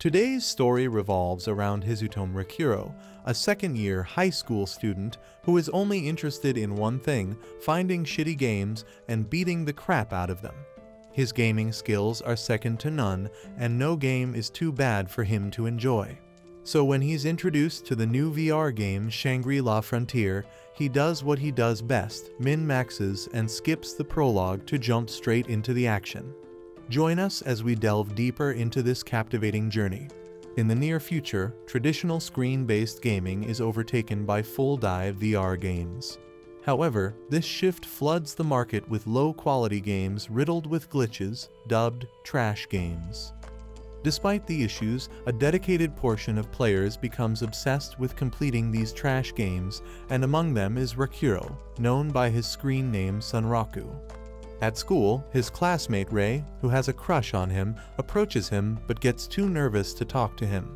Today's story revolves around Hizutome Rikuro, a second-year high school student who is only interested in one thing: finding shitty games and beating the crap out of them. His gaming skills are second to none, and no game is too bad for him to enjoy. So when he's introduced to the new VR game Shangri-La Frontier, he does what he does best: min-maxes and skips the prologue to jump straight into the action. Join us as we delve deeper into this captivating journey. In the near future, traditional screen-based gaming is overtaken by full-dive VR games. However, this shift floods the market with low-quality games riddled with glitches, dubbed trash games. Despite the issues, a dedicated portion of players becomes obsessed with completing these trash games, and among them is Rikuro, known by his screen name Sunraku. At school, his classmate Rei, who has a crush on him, approaches him but gets too nervous to talk to him.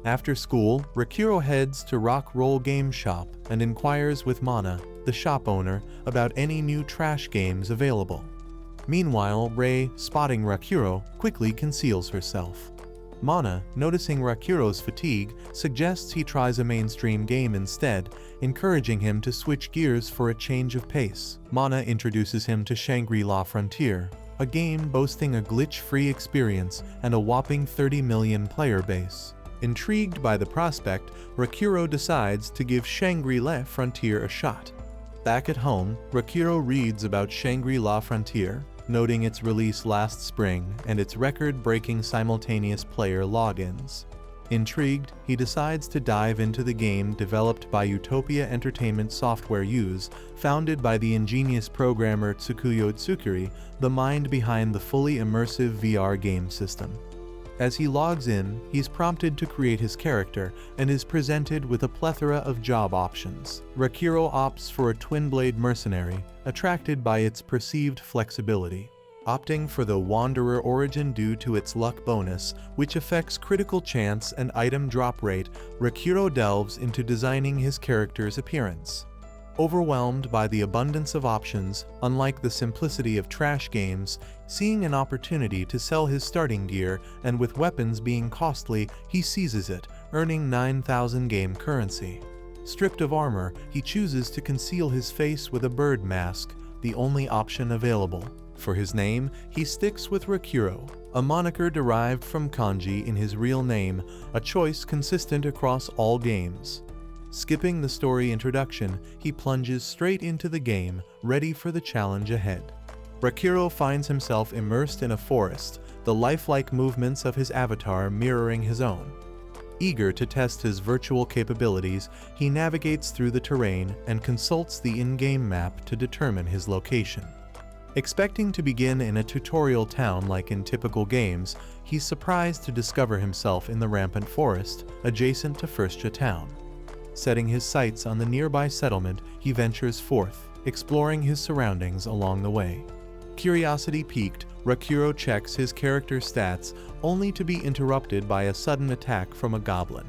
After school, Rikuro heads to Rock Roll Game Shop and inquires with Mana, the shop owner, about any new trash games available. Meanwhile, Rei, spotting Rikuro, quickly conceals herself. Mana, noticing Rakuro's fatigue, suggests he tries a mainstream game instead, encouraging him to switch gears for a change of pace. Mana introduces him to Shangri-La Frontier, a game boasting a glitch-free experience and a whopping 30 million player base. Intrigued by the prospect, Rikuro decides to give Shangri-La Frontier a shot. Back at home, Rikuro reads about Shangri-La Frontier, noting its release last spring and its record-breaking simultaneous player logins. Intrigued, he decides to dive into the game developed by Utopia Entertainment Software Use, founded by the ingenious programmer Tsukuyo Tsukuri, the mind behind the fully immersive VR game system. As he logs in, he's prompted to create his character and is presented with a plethora of job options. Rikuro opts for a twin-blade mercenary, attracted by its perceived flexibility. Opting for the Wanderer origin due to its luck bonus, which affects critical chance and item drop rate, Rikuro delves into designing his character's appearance. Overwhelmed by the abundance of options, unlike the simplicity of trash games, seeing an opportunity to sell his starting gear, and with weapons being costly, he seizes it, earning 9,000 game currency. Stripped of armor, he chooses to conceal his face with a bird mask, the only option available. For his name, he sticks with Rikuro, a moniker derived from kanji in his real name, a choice consistent across all games. Skipping the story introduction, he plunges straight into the game, ready for the challenge ahead. Rikuro finds himself immersed in a forest, the lifelike movements of his avatar mirroring his own. Eager to test his virtual capabilities, he navigates through the terrain and consults the in-game map to determine his location. Expecting to begin in a tutorial town like in typical games, he's surprised to discover himself in the rampant forest, adjacent to Firstja Town. Setting his sights on the nearby settlement, he ventures forth, exploring his surroundings along the way. Curiosity piqued, Rikuro checks his character's stats, only to be interrupted by a sudden attack from a goblin.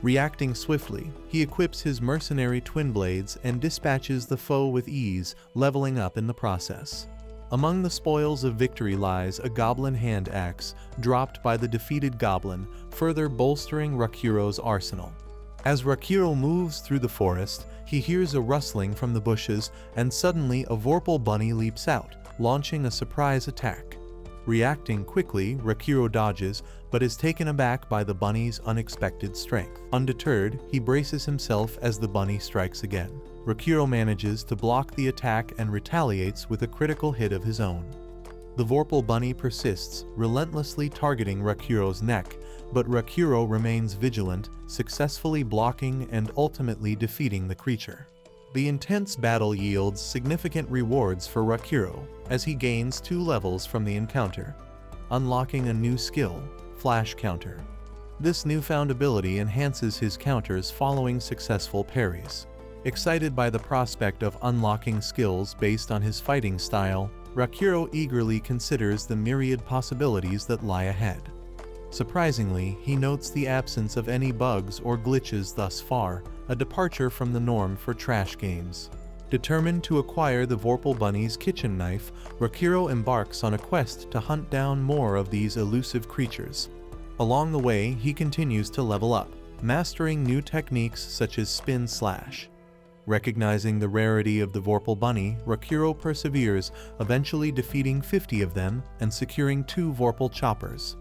Reacting swiftly, he equips his mercenary twin blades and dispatches the foe with ease, leveling up in the process. Among the spoils of victory lies a goblin hand axe, dropped by the defeated goblin, further bolstering Rakuro's arsenal. As Rikuro moves through the forest, he hears a rustling from the bushes, and suddenly a Vorpal bunny leaps out, launching a surprise attack. Reacting quickly, Rikuro dodges, but is taken aback by the bunny's unexpected strength. Undeterred, he braces himself as the bunny strikes again. Rikuro manages to block the attack and retaliates with a critical hit of his own. The Vorpal bunny persists, relentlessly targeting Rakuro's neck, but Rikuro remains vigilant, successfully blocking and ultimately defeating the creature. The intense battle yields significant rewards for Rikuro, as he gains 2 levels from the encounter, unlocking a new skill, Flash Counter. This newfound ability enhances his counters following successful parries. Excited by the prospect of unlocking skills based on his fighting style, Rikuro eagerly considers the myriad possibilities that lie ahead. Surprisingly, he notes the absence of any bugs or glitches thus far, a departure from the norm for trash games. Determined to acquire the Vorpal bunny's kitchen knife, Rikuro embarks on a quest to hunt down more of these elusive creatures. Along the way, he continues to level up, mastering new techniques such as spin slash. Recognizing the rarity of the Vorpal Bunny, Rikuro perseveres, eventually defeating 50 of them and securing 2 Vorpal choppers.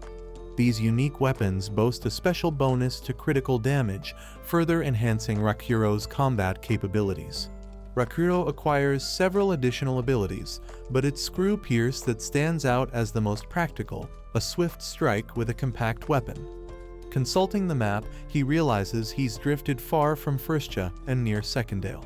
These unique weapons boast a special bonus to critical damage, further enhancing Rikuro's combat capabilities. Rikuro acquires several additional abilities, but it's Screw Pierce that stands out as the most practical, a swift strike with a compact weapon. Consulting the map, he realizes he's drifted far from Firstja and near Secondale.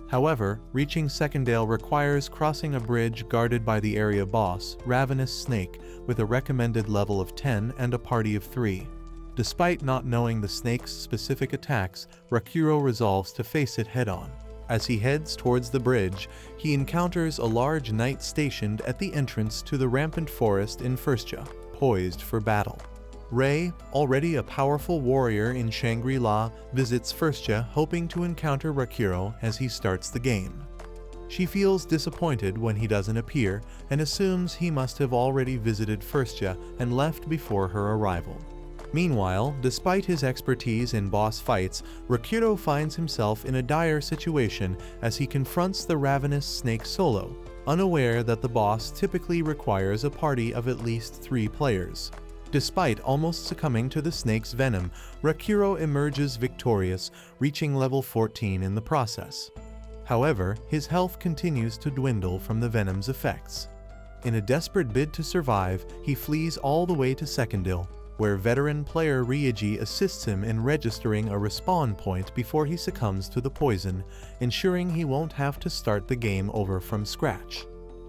However, reaching Secondale requires crossing a bridge guarded by the area boss, Ravenous Snake, with a recommended level of 10 and a party of 3. Despite not knowing the snake's specific attacks, Rikuro resolves to face it head-on. As he heads towards the bridge, he encounters a large knight stationed at the entrance to the rampant forest in Firstja, poised for battle. Ray, already a powerful warrior in Shangri-La, visits Firstja hoping to encounter Rikuro as he starts the game. She feels disappointed when he doesn't appear and assumes he must have already visited Firstja and left before her arrival. Meanwhile, despite his expertise in boss fights, Rikuro finds himself in a dire situation as he confronts the Ravenous Snake solo, unaware that the boss typically requires a party of at least 3 players. Despite almost succumbing to the snake's venom, Rikuro emerges victorious, reaching level 14 in the process. However, his health continues to dwindle from the venom's effects. In a desperate bid to survive, he flees all the way to Secondale, where veteran player Ryuji assists him in registering a respawn point before he succumbs to the poison, ensuring he won't have to start the game over from scratch.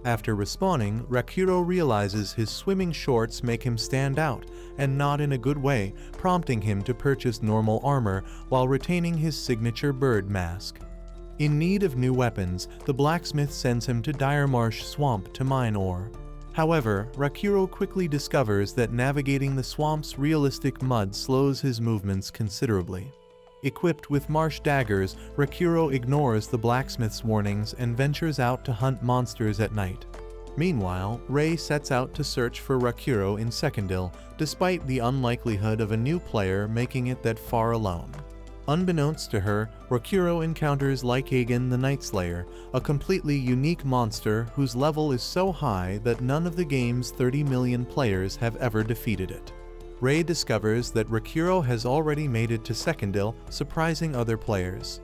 After respawning, Rikuro realizes his swimming shorts make him stand out, and not in a good way, prompting him to purchase normal armor while retaining his signature bird mask. In need of new weapons, the blacksmith sends him to Diremarsh Swamp to mine ore. However, Rikuro quickly discovers that navigating the swamp's realistic mud slows his movements considerably. Equipped with marsh daggers, Rikuro ignores the blacksmith's warnings and ventures out to hunt monsters at night. Meanwhile, Ray sets out to search for Rikuro in Secondale, despite the unlikelihood of a new player making it that far alone. Unbeknownst to her, Rikuro encounters Lycaon the Night Slayer, a completely unique monster whose level is so high that none of the game's 30 million players have ever defeated it. Ray discovers that Rikuro has already made it to Secondale, surprising other players.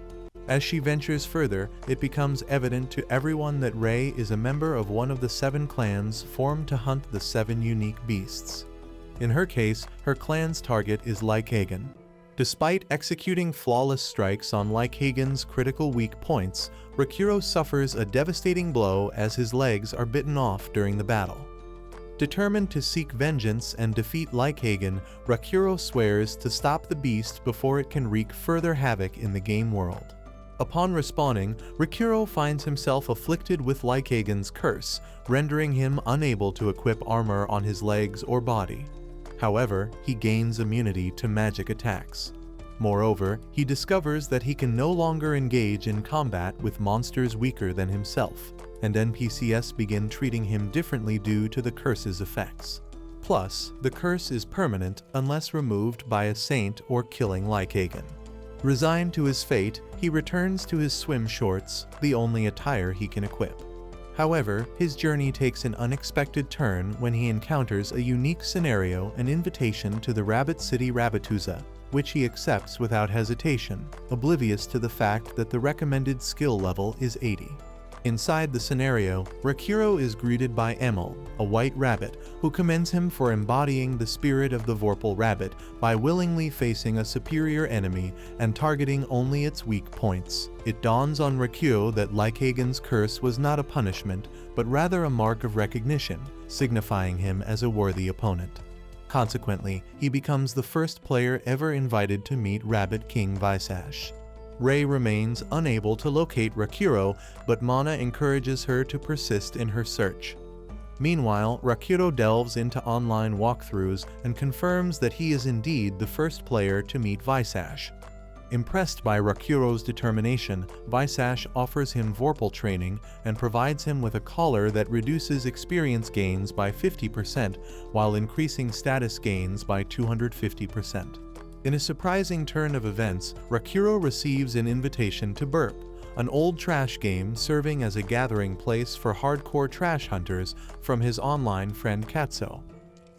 As she ventures further, it becomes evident to everyone that Ray is a member of one of the 7 clans formed to hunt the 7 unique beasts. In her case, her clan's target is Lycaon. Despite executing flawless strikes on Lycaon's critical weak points, Rikuro suffers a devastating blow as his legs are bitten off during the battle. Determined to seek vengeance and defeat Lycaon, Rikuro swears to stop the beast before it can wreak further havoc in the game world. Upon respawning, Rikuro finds himself afflicted with Lycaon's curse, rendering him unable to equip armor on his legs or body. However, he gains immunity to magic attacks. Moreover, he discovers that he can no longer engage in combat with monsters weaker than himself, and NPCs begin treating him differently due to the curse's effects. Plus, the curse is permanent unless removed by a saint or killing Lycaon. Resigned to his fate, he returns to his swim shorts, the only attire he can equip. However, his journey takes an unexpected turn when he encounters a unique scenario, an invitation to the Rabbit City Rabbituza, which he accepts without hesitation, oblivious to the fact that the recommended skill level is 80. Inside the scenario, Rikuro is greeted by Emil, a white rabbit, who commends him for embodying the spirit of the Vorpal rabbit by willingly facing a superior enemy and targeting only its weak points. It dawns on Rikuro that Lycaon's curse was not a punishment, but rather a mark of recognition, signifying him as a worthy opponent. Consequently, he becomes the first player ever invited to meet Rabbit King Visash. Ray remains unable to locate Rikuro, but Mana encourages her to persist in her search. Meanwhile, Rikuro delves into online walkthroughs and confirms that he is indeed the first player to meet Visash. Impressed by Rakuro's determination, Visash offers him Vorpal training and provides him with a collar that reduces experience gains by 50% while increasing status gains by 250%. In a surprising turn of events, Rakuro receives an invitation to Burp, an old trash game serving as a gathering place for hardcore trash hunters, from his online friend Katsuo.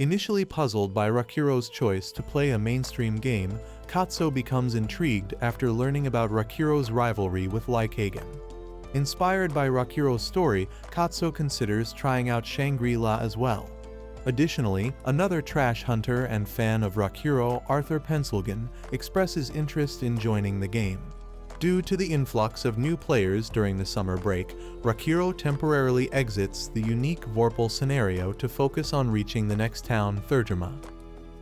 Initially puzzled by Rakuro's choice to play a mainstream game, Katsuo becomes intrigued after learning about Rakuro's rivalry with Lycaon. Inspired by Rakuro's story, Katsuo considers trying out Shangri-La as well. Additionally, another trash hunter and fan of Rakuro, Arthur Pencilgan, expresses interest in joining the game. Due to the influx of new players during the summer break, Rakuro temporarily exits the unique Vorpal scenario to focus on reaching the next town, Thurgerma.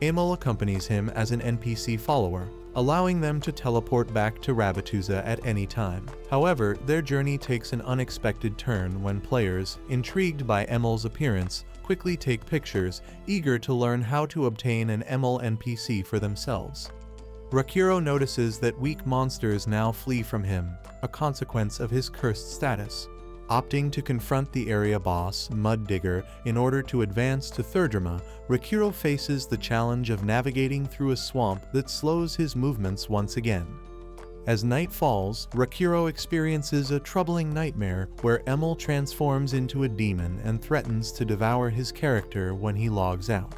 Emil accompanies him as an NPC follower, allowing them to teleport back to Rabbituza at any time. However, their journey takes an unexpected turn when players, intrigued by Emil's appearance, quickly take pictures, eager to learn how to obtain an Emil NPC for themselves. Rakuro notices that weak monsters now flee from him, a consequence of his cursed status. Opting to confront the area boss, Mud Digger, in order to advance to Thurgerma, Rakuro faces the challenge of navigating through a swamp that slows his movements once again. As night falls, Rakuro experiences a troubling nightmare where Emil transforms into a demon and threatens to devour his character when he logs out.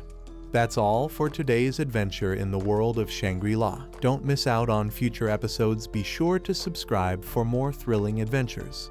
That's all for today's adventure in the world of Shangri-La. Don't miss out on future episodes. Be sure to subscribe for more thrilling adventures.